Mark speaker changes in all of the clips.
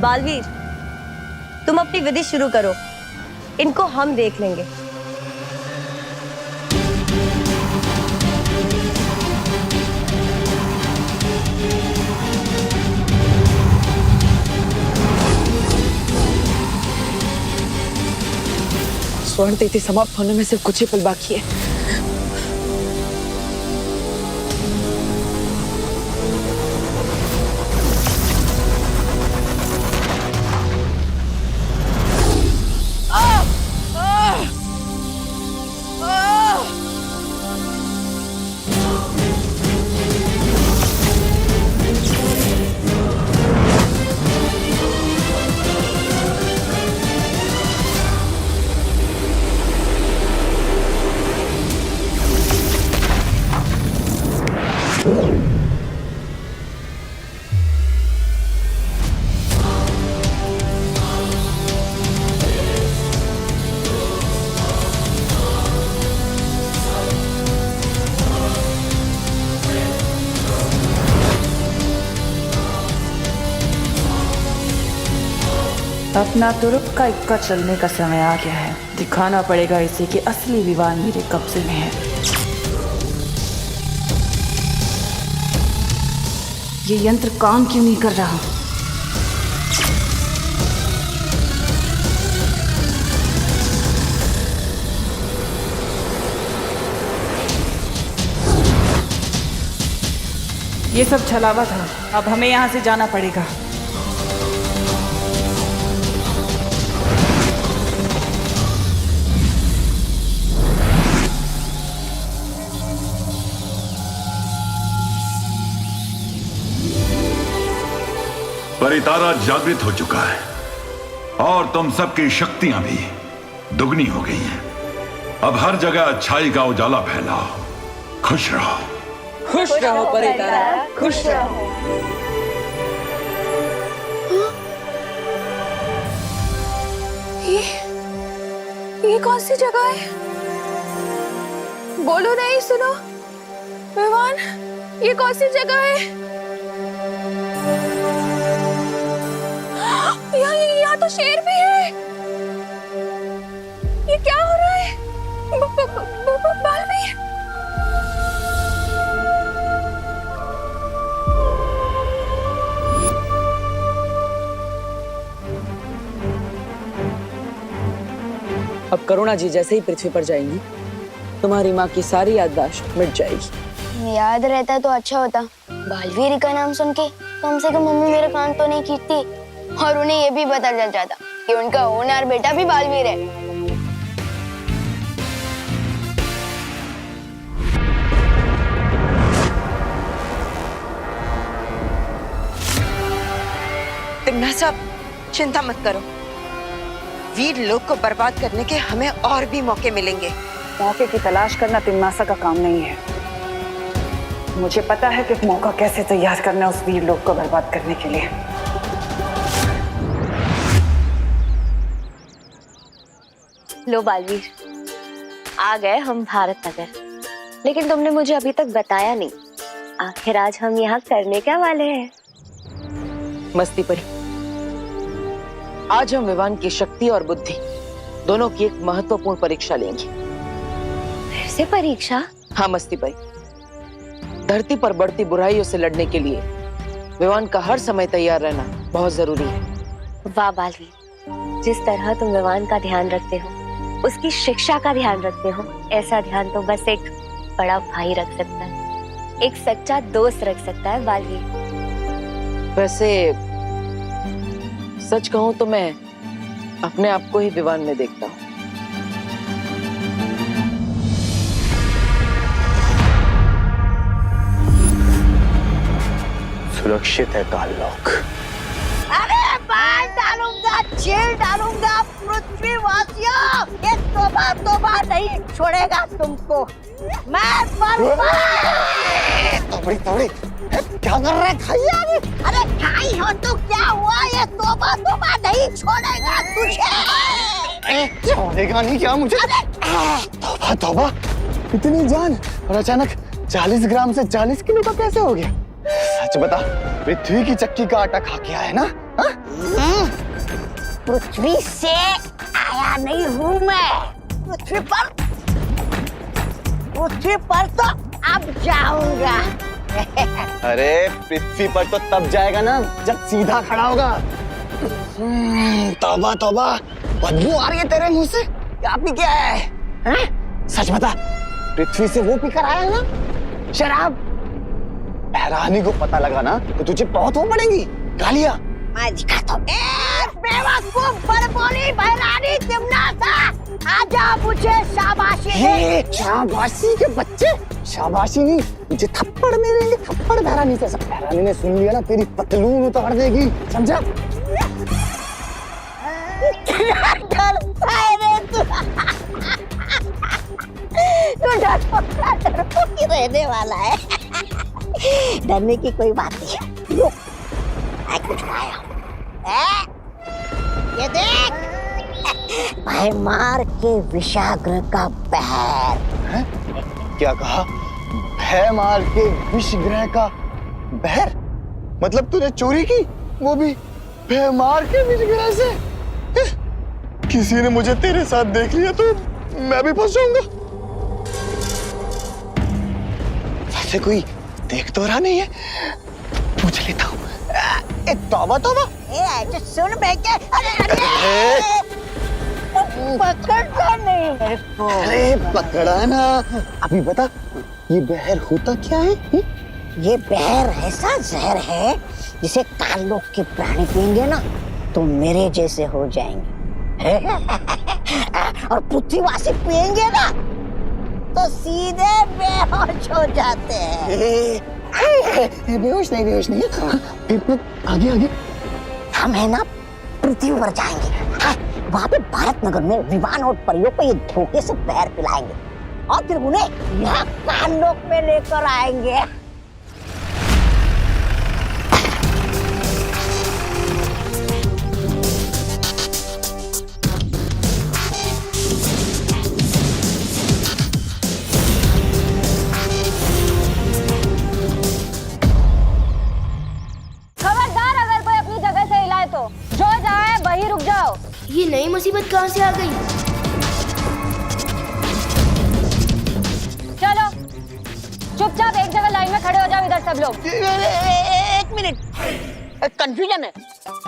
Speaker 1: बालवीर, तुम अपनी विधि शुरू करो, इनको हम देख लेंगे।
Speaker 2: स्वर्ण तिथि समाप्त होने में सिर्फ कुछ ही पल बाकी है।
Speaker 3: अपना तुरुप का इक्का चलने का समय आ गया है। दिखाना पड़ेगा इसे कि असली विवान मेरे कब्जे में है। ये यंत्र काम क्यों नहीं कर रहा? ये सब छलावा था, अब हमें यहाँ से जाना पड़ेगा।
Speaker 4: परितारा जागृत हो चुका है और तुम सबकी शक्तियां भी दुगनी हो गई हैं। अब हर जगह अच्छाई का उजाला फैलाओ। खुश रहो।
Speaker 2: खुश रहो परितारा, खुश रहो।
Speaker 5: ये कौन सी जगह है? बोलो नहीं, सुनो विवान, ये कौन सी जगह है? यहाँ तो शेर भी है। ये क्या हो रहा है? बालवीर,
Speaker 2: अब करुणा जी जैसे ही पृथ्वी पर जाएंगी, तुम्हारी माँ की सारी याददाश्त मिट जाएगी।
Speaker 6: याद रहता तो अच्छा होता। बालवीर का नाम सुन के कम से कम मम्मी मेरे कान तो नहीं खींचती और उन्हें ये भी पता चल जाता कि उनका होनहार बेटा भी बालवीर है।
Speaker 7: तिम्ना साहब, चिंता मत करो। वीर लोक को बर्बाद करने के हमें और भी मौके मिलेंगे।
Speaker 3: मौके की तलाश करना तिम्मासा का काम नहीं है। मुझे पता है कि मौका कैसे तैयार करना उस वीर लोक को बर्बाद करने के लिए।
Speaker 1: लो बालवीर, आ गए हम भारत नगर। लेकिन तुमने मुझे अभी तक बताया नहीं, आखिर आज हम यहाँ करने क्या वाले हैं?
Speaker 2: मस्ती परी, आज हम विवान की शक्ति और बुद्धि दोनों की एक महत्वपूर्ण परीक्षा लेंगे।
Speaker 1: फिर से परीक्षा?
Speaker 2: हाँ मस्ती परी, धरती पर बढ़ती बुराइयों से लड़ने के लिए विवान का हर समय तैयार रहना बहुत जरूरी है।
Speaker 1: वाह बालवीर, जिस तरह तुम विवान का ध्यान रखते हो, उसकी शिक्षा का ध्यान रखते हो, ऐसा ध्यान तो बस एक बड़ा भाई रख सकता है, एक सच्चा दोस्त रख सकता है बालवीर।
Speaker 2: वैसे सच कहूं तो मैं अपने आप को ही विवान में देखता हूँ।
Speaker 8: सुरक्षित है काललोक।
Speaker 7: अरे बाल डालूंगा, जेल डालूंगा पृथ्वीवासियों। ये तोबा नहीं छोड़ेगा तुमको। मैं
Speaker 8: तोड़ी क्या कर रहा है खाइया?
Speaker 7: अरे खाई हो तो क्या हुआ? ये तोबा नहीं छोड़ेगा तुझे।
Speaker 8: छोड़ेगा नहीं क्या मुझे? तोबा इतनी जान और अचानक 40 ग्राम से 40 किलो का कैसे हो गया? सच बता, पृथ्वी की चक्की का आटा खा के आया ना?
Speaker 9: पृथ्वी से आया नहीं हूँ मैं। पृथ्वी पर तो अब जाऊंगा।
Speaker 8: अरे पृथ्वी पर तो तब जाएगा ना जब सीधा खड़ा होगा। तौबा तौबा, बदबू आ रही है तेरे मुंह से। क्या पी क्या है? हैं? सच बता, पृथ्वी से वो पीकर आया है ना शराब? बहरानी को पता लगा ना तो तुझे बहुत वो पड़ेगी गालियां।
Speaker 9: मैं दिखाता हूँ। बेवकूफ बड़बोली बहरानी तिमनासा, आजा मुझे शाबाशी दे।
Speaker 8: शाबाशी के बच्चे, शाबाशी नहीं, मुझे थप्पड़ मिलेंगे, थप्पड़ बहरानी से। सब बहरानी ने सुन लिया ना तेरी पतलून उतार देगी, समझा?
Speaker 9: डरता है रे तू। तू डरपोक ही रहने वाला है। डरने की कोई बात नहीं है। रुक, मैं कुछ लाया हूँ। ये देख, भयमार के विषाग्र का बहर।
Speaker 8: है? क्या कहा? भयमार के विषग्रह का बहर? मतलब तूने चोरी की, वो भी भयमार के विषग्रह से? किसी ने मुझे तेरे साथ देख लिया तो मैं भी फंस जाऊंगा। वैसे कोई देख तो रहा नहीं है, पूछ लेता हूँ। तौबा तौबा,
Speaker 9: सुन बेटे, अरे पकड़ता नहीं मेरे को।
Speaker 8: अरे पकड़ा ना। अभी बता, ये बहर होता क्या है?
Speaker 9: ये बहर ऐसा जहर है जिसे काल लोक के प्राणी पिएंगे ना तो मेरे जैसे हो जाएंगे। और पृथ्वीवासी पिएंगे ना तो सीधे बेहोश हो जाते हैं।
Speaker 8: बेहोश नहीं। फिर आगे आगे
Speaker 9: हम है ना पृथ्वी पर जाएंगे। वहाँ पे भारत नगर में विमान और परियों को ये धोखे से पैर पिलाएंगे और फिर उन्हें यहाँ काल लोक में लेकर आएंगे।
Speaker 6: ये नई मुसीबत कहाँ से आ गई?
Speaker 1: चलो चुपचाप एक जगह लाइन में खड़े हो जाओ, इधर सब लोग।
Speaker 9: एक मिनट, कंफ्यूजन है।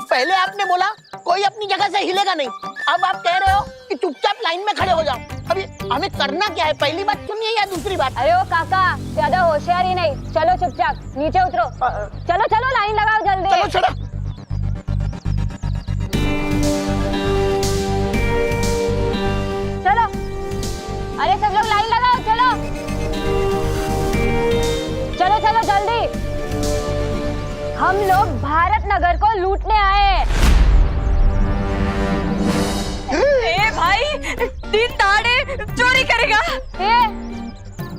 Speaker 9: पहले आपने बोला कोई अपनी जगह से हिलेगा नहीं, अब आप कह रहे हो कि चुपचाप लाइन में खड़े हो जाओ। अभी हमें करना क्या है? पहली बात सुनिए या दूसरी बात?
Speaker 1: अरे ओ काका, ज्यादा होशियारी नहीं, चलो चुपचाप नीचे उतरो। चलो चलो लाइन लगाओ जल्दी।
Speaker 9: चलो चलो।
Speaker 1: चलो, अरे सब लोग लाइन लगाओ, चलो चलो चलो जल्दी। हम लोग भारत नगर को लूटने आए हैं।
Speaker 5: ए भाई, दिन दहाड़े चोरी करेगा?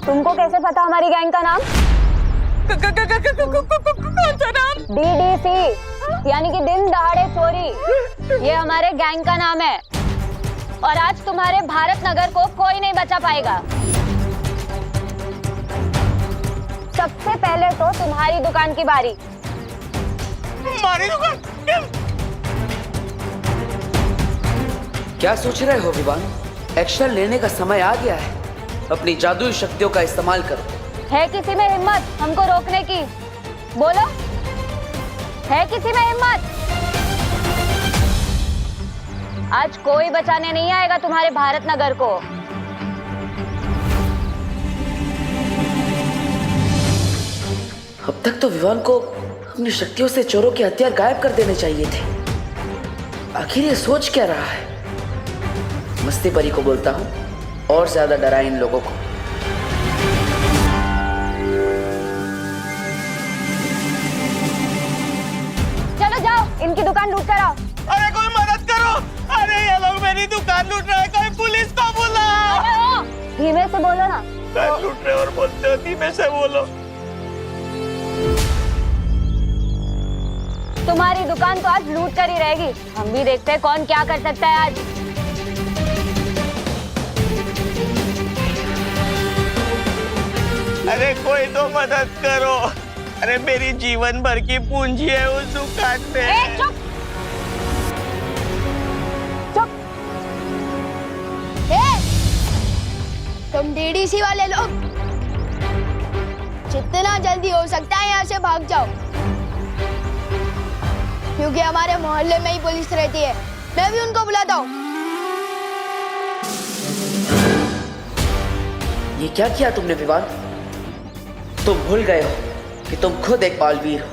Speaker 1: तुमको कैसे पता हमारी गैंग का नाम?
Speaker 5: कौन सा नाम?
Speaker 1: DDC यानी कि दिन दहाड़े चोरी, ये हमारे गैंग का नाम है। और आज तुम्हारे भारत नगर को कोई नहीं बचा पाएगा। सबसे पहले तो तुम्हारी दुकान की बारी।
Speaker 5: हमारी दुकान?
Speaker 2: क्या सोच रहे हो विवान? एक्शन लेने का समय आ गया है। अपनी जादुई शक्तियों का इस्तेमाल करो।
Speaker 1: है किसी में हिम्मत हमको रोकने की? बोलो, है किसी में हिम्मत? आज कोई बचाने नहीं आएगा तुम्हारे भारत नगर को।
Speaker 2: अब तक तो विवान को अपनी शक्तियों से चोरों के हथियार गायब कर देने चाहिए थे। आखिर ये सोच क्या रहा है? मस्ती परी को बोलता हूँ और ज्यादा डराए इन लोगों को।
Speaker 1: चलो जाओ, इनकी दुकान लूट कर आओ।
Speaker 5: अरे कोई मदद करो! अरे ये लोग मेरी दुकान लूट रहे हैं, कोई पुलिस को बुलाओ!
Speaker 1: धीमे से बोलो ना।
Speaker 5: लूट रहे और बोलते हो धीमे से बोलो।
Speaker 1: तुम्हारी दुकान तो आज लूट कर ही रहेगी। हम भी देखते हैं कौन क्या कर सकता है आज।
Speaker 5: अरे कोई तो मदद करो! अरे मेरी जीवन भर की पूंजी है उस दुकान में।
Speaker 1: चुप!
Speaker 6: तुम डीडीसी वाले लोग जितना जल्दी हो सकता है यहाँ से भाग जाओ, क्योंकि हमारे मोहल्ले में ही पुलिस रहती है। मैं भी उनको बुलाता हूँ।
Speaker 2: ये क्या किया तुमने विवान? तुम भूल गए हो कि तुम खुद एक बालवीर हो।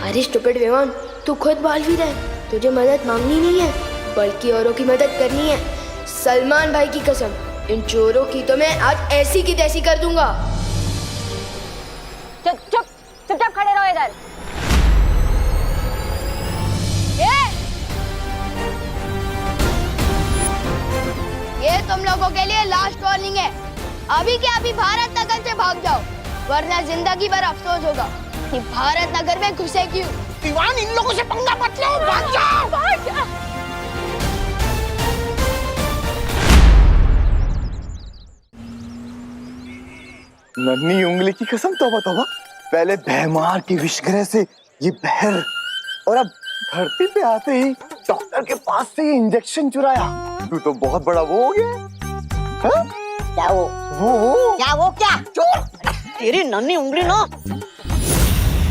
Speaker 6: अरे स्टूपिड विवान, तू खुद बालवीर है। तुझे मदद मांगनी नहीं है, बल्कि औरों की मदद करनी है। सलमान भाई की कसम, इन चोरों की तो मैं आज ऐसी की तैसी कर दूंगा।
Speaker 1: चुपचाप खड़े रहो इधर।
Speaker 6: ये तुम लोगों के लिए लास्ट वार्निंग है। अभी के अभी भारत नगर से भाग जाओ, वरना जिंदगी भर अफसोस होगा कि भारत नगर में घुसे क्यों।
Speaker 9: दीवान, इन लोगों से पंगा मत लो, भाग जाओ।
Speaker 6: भाग जा।
Speaker 8: नन्ही उंगली की कसम, तौबा तौबा। पहले भैमार की विषग्रह से ये बहर, और अब धरती पे आते ही डॉक्टर के पास से ये इंजेक्शन चुराया। तू तो बहुत बड़ा वो हो गया। हाँ?
Speaker 9: क्या वो क्या चोर? तेरी नन्ही उंगली ना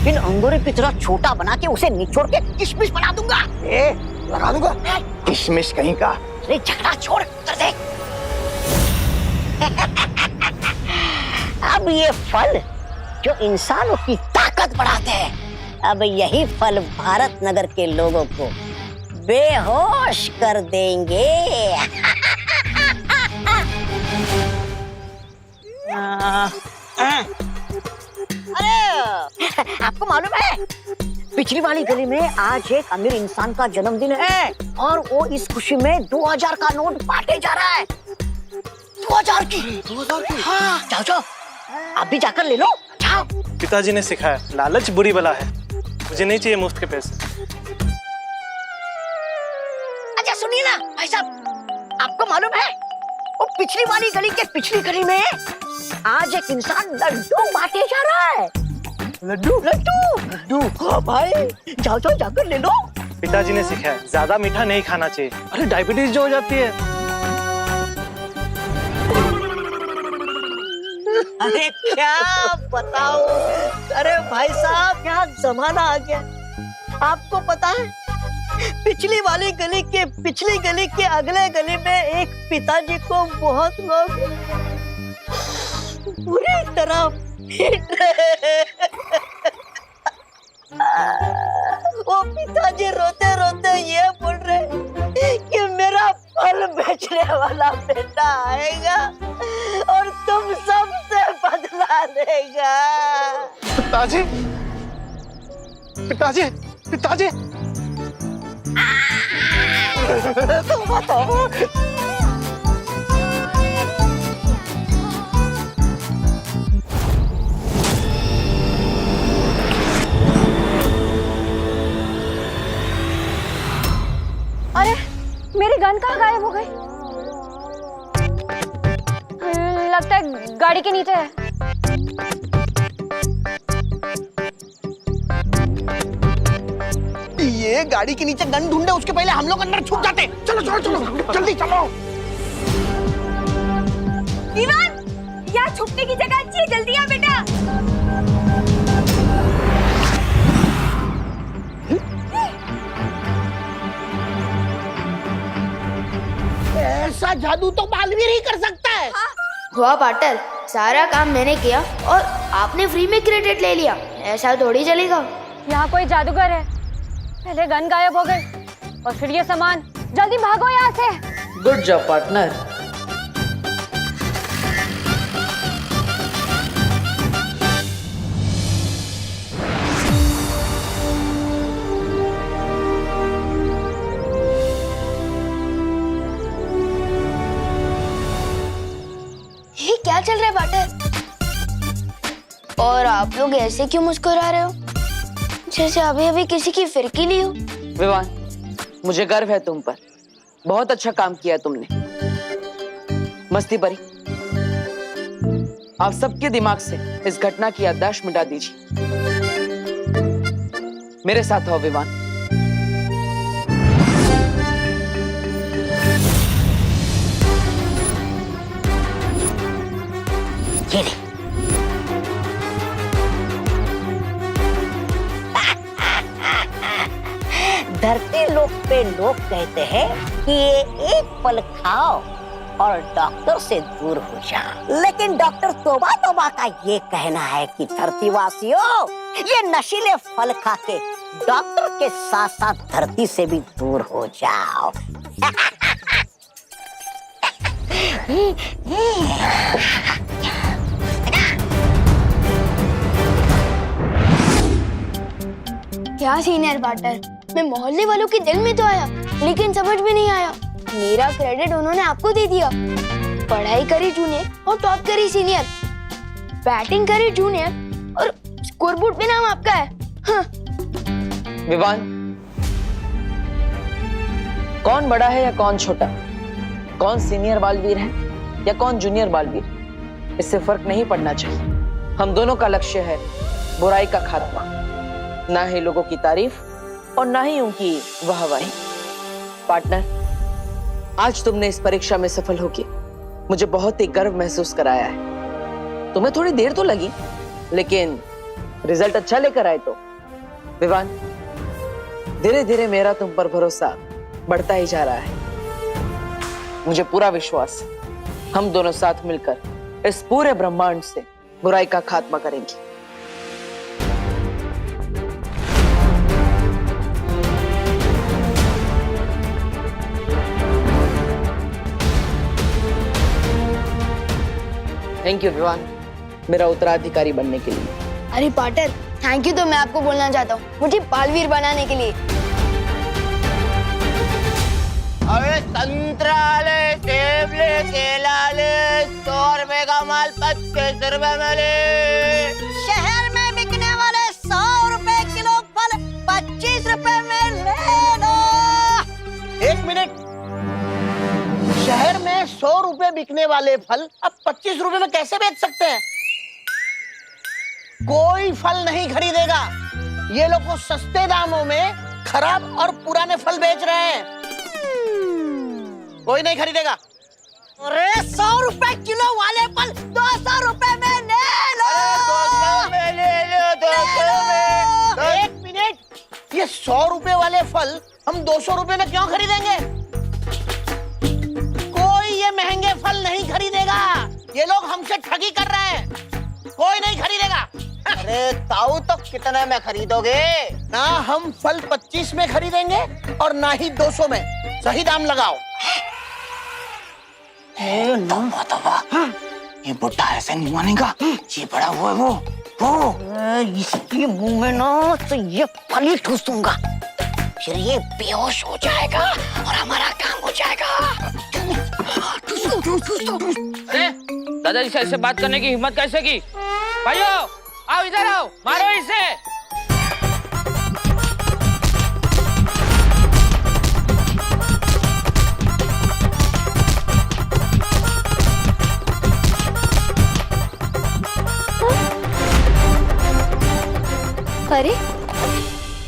Speaker 9: इन अंगूरों की तरह छोटा बना के उसे निचोड़ के किशमिश बना दूंगा।
Speaker 8: लगा दूंगा किशमिश कहीं का।
Speaker 9: अरे झगड़ा छोड़, कर दे। अब ये फल जो इंसानों की ताकत बढ़ाते हैं, अब यही फल भारत नगर के लोगों को बेहोश कर देंगे। अरे आपको मालूम है, पिछली वाली गली में आज एक अमीर इंसान का जन्मदिन है और वो इस खुशी में 2000 का नोट बांटे जा रहा है। 2000 की? हाँ, जाओ जाओ, आप भी जाकर ले लो, जाओ।
Speaker 5: पिताजी ने सिखाया, लालच बुरी बला है। मुझे नहीं चाहिए मुफ्त के पैसे।
Speaker 9: अच्छा सुनिए ना भाई साहब, आपको मालूम है वो पिछली वाली गली के पिछली गली में आज एक इंसान लड्डू बांटे जा रहा है। लड्डू। हाँ भाई, जाओ जाओ जाकर ले लो।
Speaker 5: पिताजी ने सिखाया, ज्यादा मीठा नहीं खाना चाहिए, अरे डायबिटीज जो हो जाती है।
Speaker 9: अरे क्या बताओ, अरे भाई साहब क्या जमाना आ गया। आपको पता है, पिछली वाली गली के पिछली गली के अगले गली में एक पिताजी को बहुत लोग बुरी तरह पीट रहे हैं। वो पिताजी रोते रोते ये बोल रहे कि मेरा फल बेचने वाला बेटा आएगा और तुम सबसे बदला लेगा।
Speaker 5: पिताजी, पिताजी, पिताजी।
Speaker 9: तौबा तौबा।
Speaker 1: अरे मेरी गन कहाँ गायब हो गई? लगता है गाड़ी के नीचे है।
Speaker 9: ये गाड़ी के नीचे गन ढूंढे, उसके पहले हम लोग अंदर छुप जाते। चलो चलो चलो, जल्दी चलो।
Speaker 1: दीवान, यहाँ छुपने की जगह अच्छी है, जल्दी आ बेटा।
Speaker 9: ऐसा जादू तो बालवीर ही कर सकता है।
Speaker 6: हुआ पाटिल, सारा काम मैंने किया और आपने फ्री में क्रेडिट ले लिया, ऐसा थोड़ी चलेगा।
Speaker 1: यहाँ कोई जादूगर है, पहले गन गायब हो गई और फिर ये सामान। जल्दी भागो यहाँ से।
Speaker 2: Good job partner.
Speaker 6: ये क्या चल रहा है पाटिल? और आप लोग ऐसे क्यों मुस्कुरा रहे हो, जैसे अभी अभी किसी की फिरकी ली हो?
Speaker 2: विवान, मुझे गर्व है तुम पर। बहुत अच्छा काम किया तुमने। मस्ती परी, आप सबके दिमाग से इस घटना की याददाश्त मिटा दीजिए। मेरे साथ आओ विवान।
Speaker 9: ये लोग कहते हैं कि ये एक फल खाओ और डॉक्टर से दूर हो जाओ, लेकिन डॉक्टर तोबा तोबा का ये कहना है कि धरतीवासियों, ये नशीले फल खा के डॉक्टर के साथ साथ धरती से भी दूर हो जाओ।
Speaker 6: क्या सीनियर पार्टनर, मैं मोहल्ले वालों के दिल में तो आया, लेकिन समझ में नहीं आया। मेरा क्रेडिट उन्होंने आपको दे दिया। पढ़ाई करी जूनियर और टॉप करी सीनियर, बैटिंग करी जूनियर और स्कोरबोर्ड पे नाम आपका है। हाँ।
Speaker 2: विवान, कौन बड़ा है या कौन छोटा, कौन सीनियर बालवीर है या कौन जूनियर बालवीर, इससे फर्क नहीं पड़ना चाहिए। हम दोनों का लक्ष्य है बुराई का खात्मा, ना ही लोगों की तारीफ और ना ही उनकी वाहवाही। पार्टनर, आज तुमने इस परीक्षा में सफल होके मुझे बहुत ही गर्व महसूस कराया है। तुम्हें थोड़ी देर तो लगी, लेकिन रिजल्ट अच्छा लेकर आए तो। विवान, धीरे धीरे मेरा तुम पर भरोसा बढ़ता ही जा रहा है। मुझे पूरा विश्वास है हम दोनों साथ मिलकर इस पूरे ब्रह्मांड से बुराई का खात्मा करेंगे। थैंक यू विवान, मेरा उत्तराधिकारी बनने के लिए।
Speaker 6: अरे पार्टनर, थैंक यू तो मैं आपको बोलना चाहता हूँ, मुझे बालवीर बनाने के लिए।
Speaker 5: अरे संतरा ले, सेब ले, केला ले, 100 रुपए का माल 25 रुपए में ले।
Speaker 9: शहर में बिकने वाले 100 रुपए किलो फल 25 रुपए में ले लो। 1 मिनट, शहर में 100 रुपए बिकने वाले फल अब 25 रुपए में कैसे बेच सकते हैं? कोई फल नहीं खरीदेगा। ये लोग को सस्ते दामों में खराब और पुराने फल बेच रहे हैं। कोई नहीं खरीदेगा। अरे 100 रुपए किलो वाले फल 200 रुपए में ले लो।
Speaker 5: 200 में ले लो, 200 में।
Speaker 9: 1 मिनट, ये 100 रुपए वाले फल हम 200 रुपए में क्यों खरीदेंगे? कोई ये महंगे फल नहीं खरीदेगा। ये लोग हमसे ठगी कर रहे हैं। कोई नहीं खरीदेगा।
Speaker 5: अरे ताऊ, तो कितने में खरीदोगे?
Speaker 9: ना हम फल 25 में खरीदेंगे और ना ही 200 में। सही दाम लगाओ।
Speaker 5: ये बुढ़ा ऐसे नहीं मानेगा। ये बड़ा हुआ है वो।
Speaker 9: इसके मुंह में ना तो ये फल ही ठूस दूंगा, फिर ये बेहोश हो जाएगा और हमारा काम हो जाएगा।
Speaker 10: अरे दादाजी से ऐसे बात करने की हिम्मत कैसे की? भाइयों, आओ इधर आओ, मारो इसे।
Speaker 1: अरे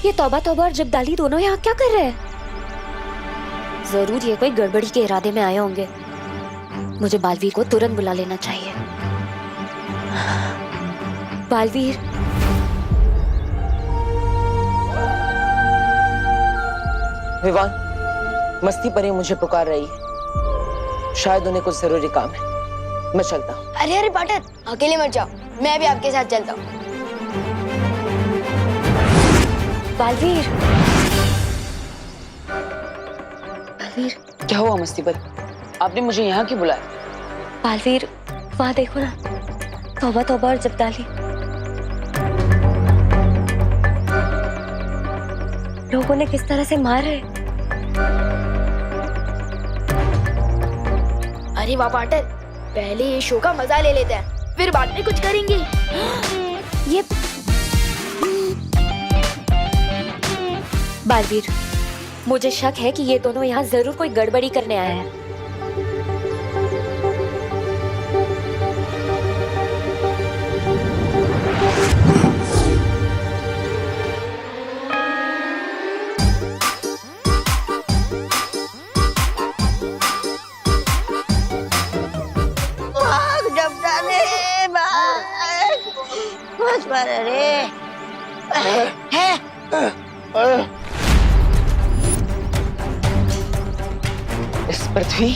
Speaker 1: ये तौबा तौबा और जब्दाली दोनों यहाँ क्या कर रहे हैं? जरूर ये कोई गड़बड़ी के इरादे में आए होंगे। मुझे बालवीर को तुरंत बुला लेना चाहिए। बालवीर,
Speaker 2: विवान, मस्ती परी मुझे पुकार रही है, शायद उन्हें कुछ जरूरी काम है। मैं चलता हूँ।
Speaker 6: अरे अरे पार्टनर, अकेले मत जाओ, मैं भी आपके साथ चलता हूँ।
Speaker 1: बालवीर, बालवीर,
Speaker 2: क्या हुआ मस्ती परी? आपने मुझे यहाँ क्यों बुलाया?
Speaker 1: बालवीर, वहाँ देखो ना, तौबा तौबा और जब्दाली। लोगों ने किस तरह से मार रहे।
Speaker 6: अरे वाह पार्टनर, पहले ये शो का मजा ले लेते हैं, फिर बाद में कुछ करेंगे।
Speaker 1: ये बालवीर, मुझे शक है कि ये दोनों यहाँ जरूर कोई गड़बड़ी करने आए हैं।
Speaker 9: बस पर
Speaker 2: पृथ्वी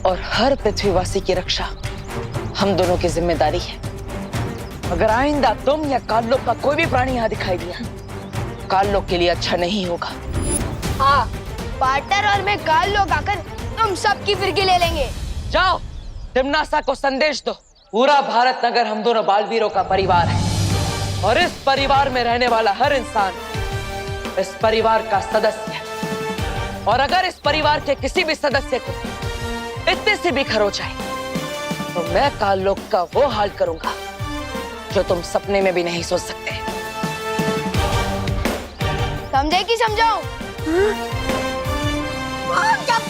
Speaker 2: और हर पृथ्वीवासी की रक्षा हम दोनों की जिम्मेदारी है। अगर आइंदा तुम या काललोक का कोई भी प्राणी यहाँ दिखाई दिया, काललोक के लिए अच्छा नहीं होगा।
Speaker 6: हाँ, पार्टनर और मैं काल लोग आकर तुम सबकी फिरकी ले लेंगे।
Speaker 2: जाओ, तिम्नासा को संदेश दो, पूरा भारत नगर हम दोनों बालवीरों का परिवार है और इस परिवार में रहने वाला हर इंसान इस परिवार का सदस्य है। और अगर इस परिवार के किसी भी सदस्य को इतने से भी खरोच जाए तो मैं काललोक का वो हाल करूंगा जो तुम सपने में भी नहीं सोच सकते।
Speaker 6: समझे कि समझाऊं?
Speaker 9: कब